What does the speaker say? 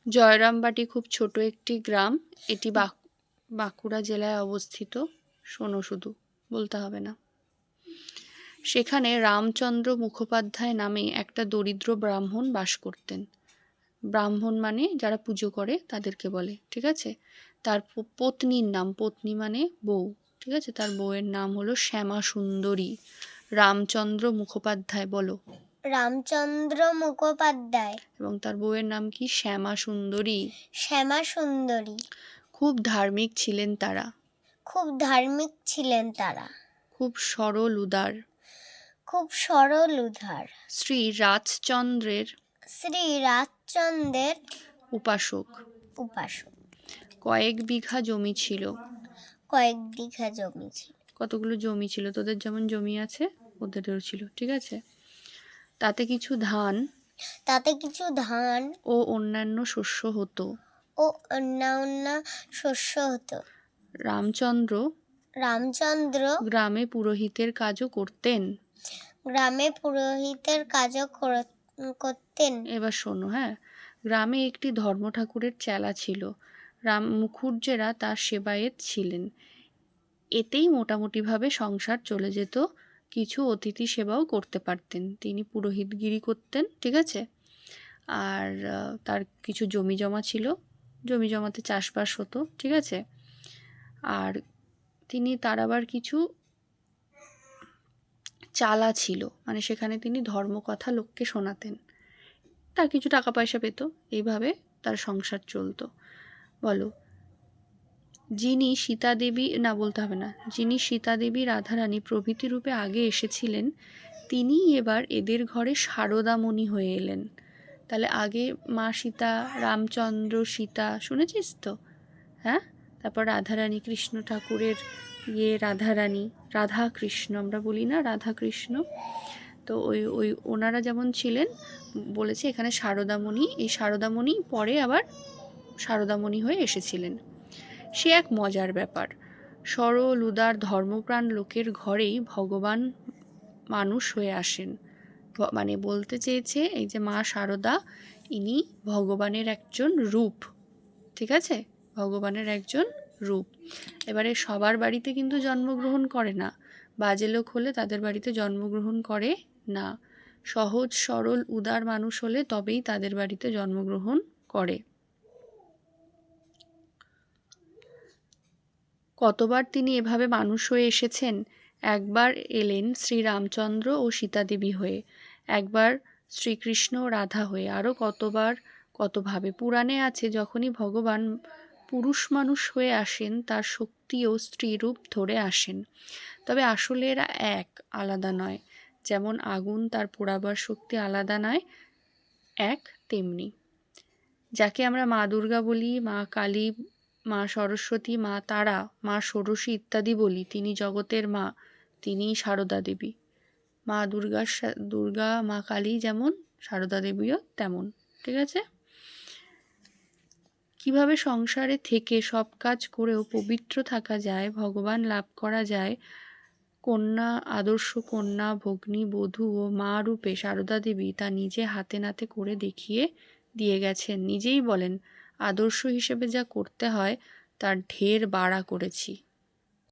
জয়রামবাটি খুব ছোট একটি গ্রাম। এটি বাঁকুড়া জেলায় অবস্থিত। শোনো, শুধু বলতে হবে না। সেখানে রামচন্দ্র মুখোপাধ্যায় নামে একটা দরিদ্র ব্রাহ্মণ বাস করতেন। ব্রাহ্মণ মানে যারা পুজো করে তাদেরকে বলে, ঠিক আছে। তার পত্নীর নাম, পত্নী মানে বউ, ঠিক আছে, তার বউয়ের নাম হলো শ্যামা সুন্দরী। রামচন্দ্র মুখোপাধ্যায়, বলো। রামচন্দ্র মুখোপাধ্যায়। এবং তার বউয়ের নাম কি? শ্যামা সুন্দরী। শ্যামা সুন্দরী। খুব ধার্মিক ছিলেন তারা। খুব ধার্মিক ছিলেন তারা। খুব সরল উদার। খুব সরল উদার। শ্রী রাজচন্দ্রের উপাসক। উপাসক। কয়েক বিঘা জমি ছিল। কয়েক বিঘা জমি ছিল। কতগুলো জমি ছিল? তোদের যেমন জমি আছে ওদেরও ছিল, ঠিক আছে। তাতে কিছু ধান ও অন্যান্য শস্য হতো। রামচন্দ্র গ্রামে পুরোহিতের কাজও করতেন। এবার শোনো, হ্যাঁ। গ্রামে একটি ধর্ম ঠাকুরের চেলা ছিল। মুখুজ্জেরা তার সেবায়েত ছিলেন। এতেই মোটামুটিভাবে সংসার চলে যেত। কিছু অতিথি সেবাও করতে পারতেন। তিনি পুরোহিতগিরি করতেন, ঠিক আছে। আর তার কিছু জমি জমা ছিল, জমি জমাতে চাষবাস হতো, ঠিক আছে। আর তার আবার কিছু চালা ছিল, মানে সেখানে তিনি ধর্মকথা লোককে শোনাতেন। তার কিছু টাকা পয়সা পেত। এইভাবে তার সংসার চলতো। বলো, যিনি সীতাদেবী রাধারানী প্রভৃতি রূপে আগে এসেছিলেন, তিনি এবার এদের ঘরে শারদামণি হয়ে এলেন। তাহলে আগে মা সীতা, রামচন্দ্র, সীতা, শুনেছিস তো? হ্যাঁ। তারপর রাধারানী, কৃষ্ণ ঠাকুরের রাধারানী, রাধা কৃষ্ণ আমরা বলি না, রাধা কৃষ্ণ। তো ওই ওনারা যেমন ছিলেন, বলেছে এখানে শারদামণি, এই শারদামণি পরে আবার শারদামণি হয়ে এসেছিলেন। সে এক মজার ব্যাপার। সরল উদার ধর্মপ্রাণ লোকের ঘরেই ভগবান মানুষ হয়ে আসেন। মানে বলতে চেয়েছে এই যে মা শারদা, ইনি ভগবানের একজন রূপ, ঠিক আছে, ভগবানের একজন রূপ। এবারে সবার বাড়িতে কিন্তু জন্মগ্রহণ করে না। বাজে লোক হলে তাদের বাড়িতে জন্মগ্রহণ করে না। সহজ সরল উদার মানুষ হলে তবেই তাদের বাড়িতে জন্মগ্রহণ করে। কতবার তিনি এভাবে মানুষ হয়ে এসেছেন। একবার এলেন শ্রীরামচন্দ্র ও সীতাদেবী হয়ে, একবার শ্রীকৃষ্ণ ও রাধা হয়ে, আরও কতবার কতভাবে। পুরাণে আছে যখনই ভগবান পুরুষ মানুষ হয়ে আসেন, তার শক্তিও স্ত্রী রূপ ধরে আসেন। তবে আসলে এরা এক, আলাদা নয়। যেমন আগুন তার পোড়াবার শক্তি আলাদা নয়, এক তেমনি। যাকে আমরা মা দুর্গা বলি, মা কালী, মা সরস্বতী, মা তারা, মা ষোড়শী ইত্যাদি বলি, তিনি জগতের মা, তিনিই সারদা দেবী। মা দুর্গা, মা কালী যেমন, সারদা দেবীও তেমন, ঠিক আছে। কিভাবে সংসারে থেকে সব কাজ করেও পবিত্র থাকা যায়, ভগবান লাভ করা যায়, আদর্শ কন্যা, ভগ্নী, বধূ ও মা রূপে সারদা দেবী তা নিজে হাতে নাতে করে দেখিয়ে দিয়ে গেছেন। নিজেই বলেন, আদর্শ হিসেবে যা করতে হয় তার ঢের বাড়া করেছি।